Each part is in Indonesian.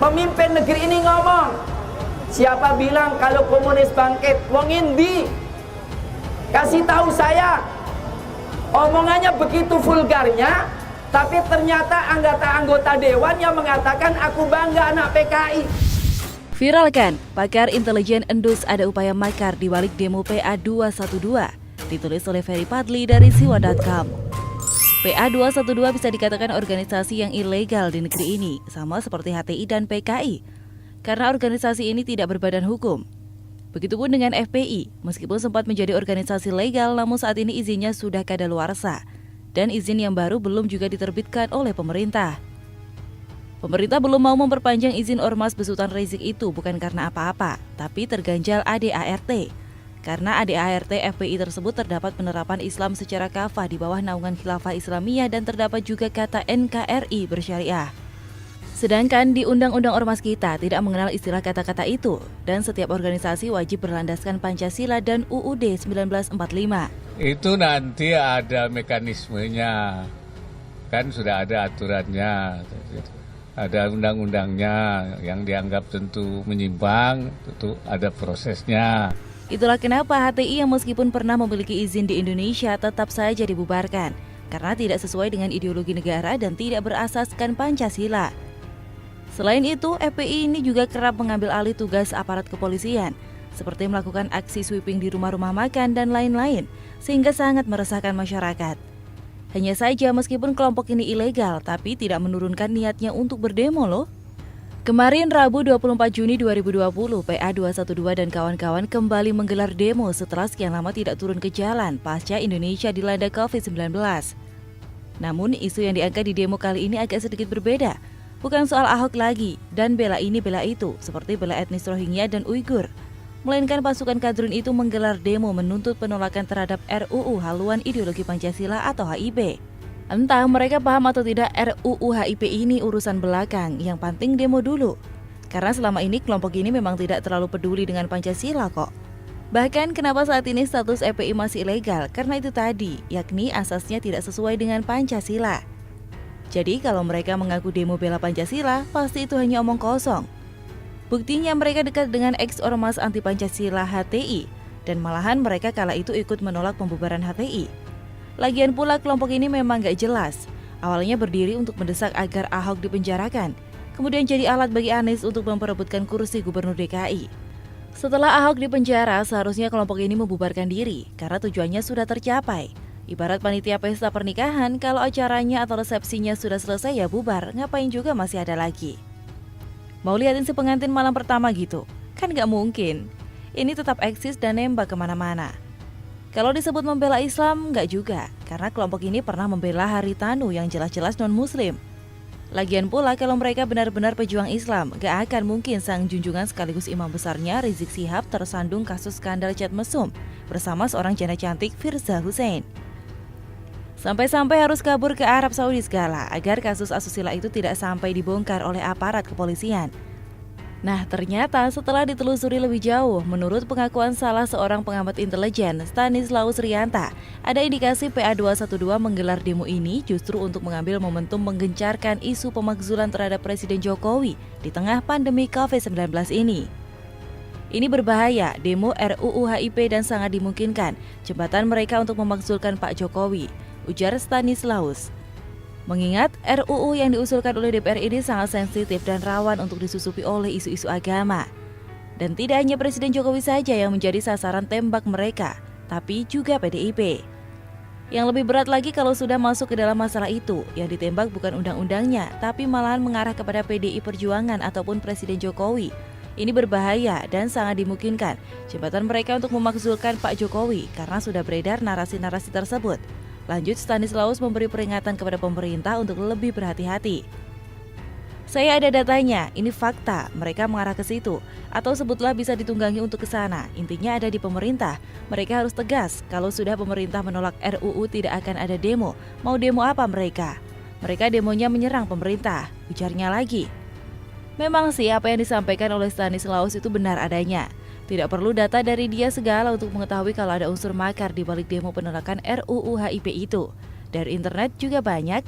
Pemimpin negeri ini ngomong, siapa bilang kalau komunis bangkit? Wong endi? Kasih tahu saya. Omongannya begitu vulgarnya, tapi ternyata anggota dewan yang mengatakan aku bangga anak PKI. Viralkan, pakar intelijen endus ada upaya makar di balik demo PA212, ditulis oleh Ferry Padli dari siwa.com. PA212 bisa dikatakan organisasi yang ilegal di negeri ini, sama seperti HTI dan PKI, karena organisasi ini tidak berbadan hukum. Begitupun dengan FPI, meskipun sempat menjadi organisasi legal, namun saat ini izinnya sudah kadaluarsa, dan izin yang baru belum juga diterbitkan oleh pemerintah. Pemerintah belum mau memperpanjang izin Ormas besutan Rizik itu bukan karena apa-apa, tapi terganjal ADART. Karena ADART FPI tersebut terdapat penerapan Islam secara kafah di bawah naungan Khilafah Islamiyah dan terdapat juga kata NKRI bersyariah. Sedangkan di Undang-Undang Ormas kita tidak mengenal istilah kata-kata itu, dan setiap organisasi wajib berlandaskan Pancasila dan UUD 1945. Itu nanti ada mekanismenya, kan sudah ada aturannya, ada undang-undangnya yang dianggap tentu menyimpang, tentu ada prosesnya. Itulah kenapa HTI yang meskipun pernah memiliki izin di Indonesia tetap saja dibubarkan, karena tidak sesuai dengan ideologi negara dan tidak berasaskan Pancasila. Selain itu, FPI ini juga kerap mengambil alih tugas aparat kepolisian, seperti melakukan aksi sweeping di rumah-rumah makan dan lain-lain, sehingga sangat meresahkan masyarakat. Hanya saja meskipun kelompok ini ilegal, tapi tidak menurunkan niatnya untuk berdemo loh. Kemarin Rabu 24 Juni 2020, PA212 dan kawan-kawan kembali menggelar demo setelah sekian lama tidak turun ke jalan pasca Indonesia dilanda COVID-19. Namun isu yang diangkat di demo kali ini agak sedikit berbeda. Bukan soal Ahok lagi dan bela ini bela itu seperti bela etnis Rohingya dan Uighur, melainkan pasukan kadrun itu menggelar demo menuntut penolakan terhadap RUU Haluan Ideologi Pancasila atau HIP. Entah mereka paham atau tidak, RUU HIP ini urusan belakang, yang penting demo dulu. Karena selama ini kelompok ini memang tidak terlalu peduli dengan Pancasila kok. Bahkan kenapa saat ini status FPI masih ilegal? Karena itu tadi, yakni asasnya tidak sesuai dengan Pancasila. Jadi kalau mereka mengaku demo bela Pancasila, pasti itu hanya omong kosong. Buktinya mereka dekat dengan ex-ormas anti-Pancasila HTI, dan malahan mereka kala itu ikut menolak pembubaran HTI. Lagian pula kelompok ini memang gak jelas. Awalnya berdiri untuk mendesak agar Ahok dipenjarakan, kemudian jadi alat bagi Anies untuk memperebutkan kursi gubernur DKI. Setelah Ahok dipenjara, seharusnya kelompok ini membubarkan diri, karena tujuannya sudah tercapai. Ibarat panitia pesta pernikahan, kalau acaranya atau resepsinya sudah selesai ya bubar, ngapain juga masih ada lagi. Mau liatin si pengantin malam pertama gitu? Kan gak mungkin. Ini tetap eksis dan nembak kemana-mana. Kalau disebut membela Islam, gak juga, karena kelompok ini pernah membela Haritanu yang jelas-jelas non-muslim. Lagian pula kalau mereka benar-benar pejuang Islam, gak akan mungkin sang junjungan sekaligus imam besarnya Rizik Syihab tersandung kasus skandal chat mesum bersama seorang janda cantik Firza Hussein. Sampai-sampai harus kabur ke Arab Saudi segala agar kasus asusila itu tidak sampai dibongkar oleh aparat kepolisian. Nah, ternyata setelah ditelusuri lebih jauh, menurut pengakuan salah seorang pengamat intelijen, Stanislaus Rianta, ada indikasi PA212 menggelar demo ini justru untuk mengambil momentum menggencarkan isu pemakzulan terhadap Presiden Jokowi di tengah pandemi COVID-19 ini. Ini berbahaya, demo RUU HIP dan sangat dimungkinkan jembatan mereka untuk memakzulkan Pak Jokowi, ujar Stanislaus. Mengingat RUU yang diusulkan oleh DPR ini sangat sensitif dan rawan untuk disusupi oleh isu-isu agama. Dan tidak hanya Presiden Jokowi saja yang menjadi sasaran tembak mereka, tapi juga PDIP. Yang lebih berat lagi kalau sudah masuk ke dalam masalah itu, yang ditembak bukan undang-undangnya, tapi malahan mengarah kepada PDI Perjuangan ataupun Presiden Jokowi. Ini berbahaya dan sangat dimungkinkan jembatan mereka untuk memakzulkan Pak Jokowi karena sudah beredar narasi-narasi tersebut. Lanjut, Stanislaus memberi peringatan kepada pemerintah untuk lebih berhati-hati. Saya ada datanya, ini fakta, mereka mengarah ke situ, atau sebutlah bisa ditunggangi untuk ke sana. Intinya ada di pemerintah, mereka harus tegas. Kalau sudah pemerintah menolak RUU tidak akan ada demo. Mau demo apa mereka? Mereka demonya menyerang pemerintah, ujarnya lagi. Memang sih apa yang disampaikan oleh Stanislaus itu benar adanya. Tidak perlu data dari dia segala untuk mengetahui kalau ada unsur makar di balik demo penolakan RUU HIP itu. Dari internet juga banyak.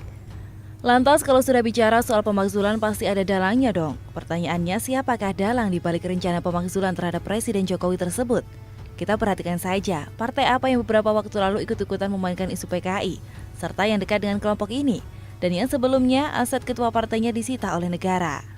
Lantas kalau sudah bicara soal pemakzulan pasti ada dalangnya dong. Pertanyaannya, siapakah dalang di balik rencana pemakzulan terhadap Presiden Jokowi tersebut? Kita perhatikan saja, partai apa yang beberapa waktu lalu ikut-ikutan memainkan isu PKI, serta yang dekat dengan kelompok ini, dan yang sebelumnya aset ketua partainya disita oleh negara.